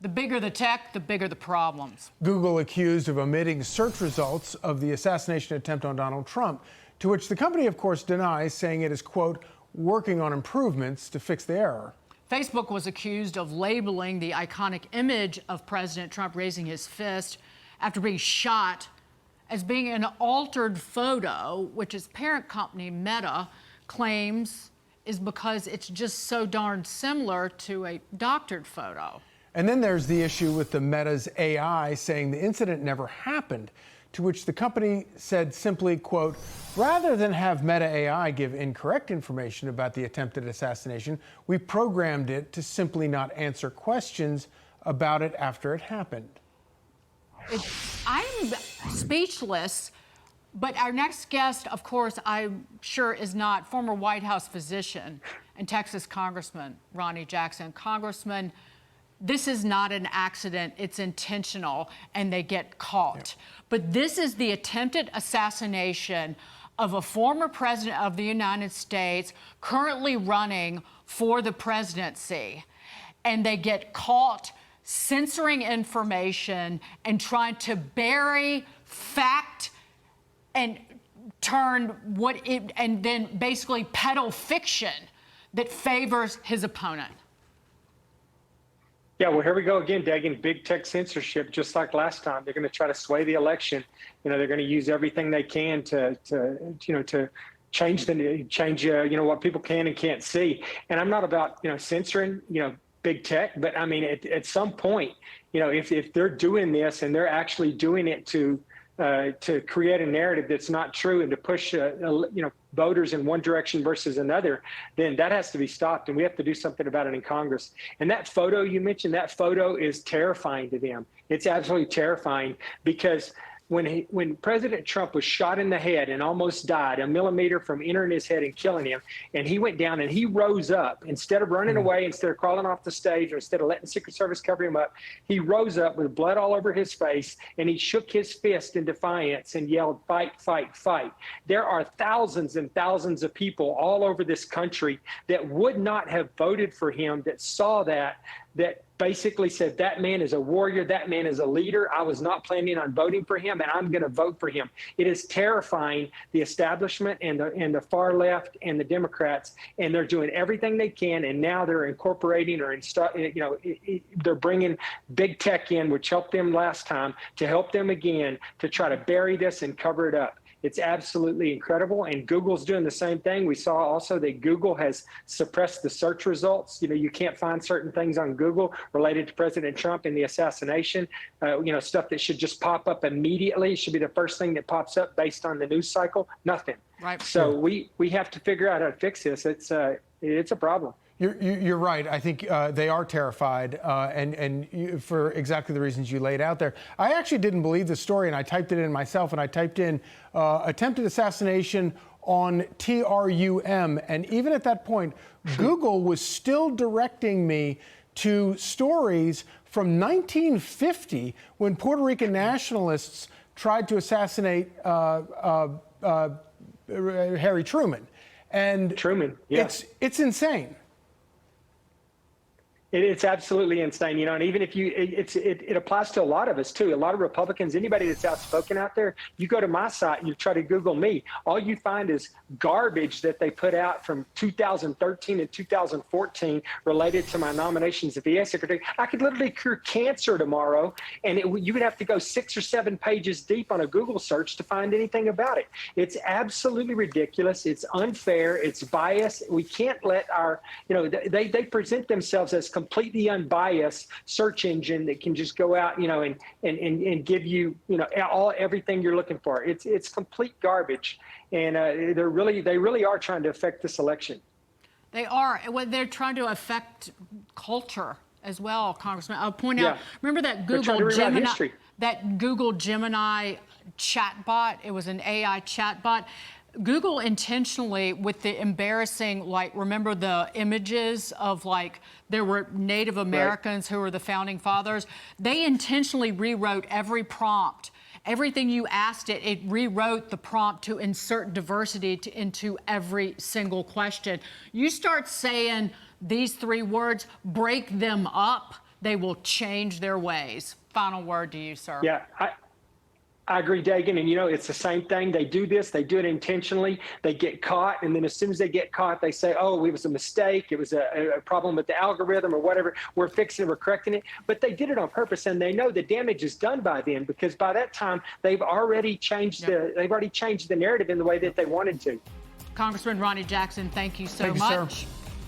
The bigger the tech, the bigger the problems. Google accused of omitting search results of the assassination attempt on Donald Trump, to which the company, of course, denies, saying it is, quote, working on improvements to fix the error. Facebook was accused of labeling the iconic image of President Trump raising his fist after being shot as being an altered photo, which its parent company, Meta, claims is because it's just so darn similar to a doctored photo. And then there's the issue with the Meta's AI saying the incident never happened, to which the company said simply, quote, rather than have Meta AI give incorrect information about the attempted assassination, we programmed it to simply not answer questions about it after it happened. I'm speechless, but our next guest, of course, I'm sure is not former White House physician and Texas Congressman Ronny Jackson. Congressman, this is not an accident, it's intentional, and they get caught. Yeah. But this is the attempted assassination of a former president of the United States currently running for the presidency. And they get caught censoring information and trying to bury fact and turn and then basically peddle fiction that favors his opponent. Yeah, well, here we go again, Dagen. Big tech censorship, just like last time. They're going to try to sway the election. You know, they're going to use everything they can to change what people can and can't see. And I'm not about censoring big tech, but I mean at some point, if they're doing this and they're actually doing it to create a narrative that's not true and to push voters in one direction versus another, then that has to be stopped, and we have to do something about it in Congress. And that photo you mentioned, that photo is terrifying to them. It's absolutely terrifying because when President Trump was shot in the head and almost died, a millimeter from entering his head and killing him, and he went down and he rose up, instead of running away, instead of crawling off the stage, or instead of letting Secret Service cover him up, he rose up with blood all over his face, and he shook his fist in defiance and yelled, fight, fight, fight. There are thousands and thousands of people all over this country that would not have voted for him, that saw that basically said, that man is a warrior, that man is a leader. I was not planning on voting for him, and I'm going to vote for him. It is terrifying, the establishment and the far left and the Democrats, and they're doing everything they can, and now they're incorporating or they're bringing big tech in, which helped them last time, to help them again to try to bury this and cover it up. It's absolutely incredible, and Google's doing the same thing. We saw also that Google has suppressed the search results. You can't find certain things on Google related to President Trump and the assassination. Stuff that should just pop up immediately. It should be the first thing that pops up based on the news cycle. Nothing. Right. So we have to figure out how to fix this. It's a problem. You're right. I think they are terrified, and for exactly the reasons you laid out there. I actually didn't believe the story, and I typed it in myself, and I typed in attempted assassination on TRUM, and even at that point, Google was still directing me to stories from 1950 when Puerto Rican nationalists tried to assassinate Harry Truman. And Truman, yeah. It's insane. It's absolutely insane, and even if it applies to a lot of us too. A lot of Republicans, anybody that's outspoken out there, you go to my site, you try to Google me, all you find is garbage that they put out from 2013 and 2014 related to my nominations as VA secretary. I could literally cure cancer tomorrow, and you would have to go 6 or 7 pages deep on a Google search to find anything about it. It's absolutely ridiculous. It's unfair. It's biased. We can't let our, they present themselves as completely unbiased search engine that can just go out, and give you, everything you're looking for. It's complete garbage, and they really are trying to affect this election. They are. Well, they're trying to affect culture as well, Congressman. I'll point out. Remember that Google Gemini chatbot? It was an AI chatbot. Google intentionally, with the embarrassing, remember the images of, there were Native Americans who were the founding fathers? They intentionally rewrote every prompt. Everything you asked it, it rewrote the prompt to insert diversity into every single question. You start saying these 3 words, break them up, they will change their ways. Final word to you, sir. Yeah, I agree, Dagen. And, it's the same thing. They do this. They do it intentionally. They get caught. And then as soon as they get caught, they say, oh, it was a mistake. It was a problem with the algorithm or whatever. We're fixing it. We're correcting it. But they did it on purpose. And they know the damage is done by then, because by that time, they've already changed the narrative in the way that they wanted to. Congressman Ronny Jackson, thank you so Thank you, much. sir.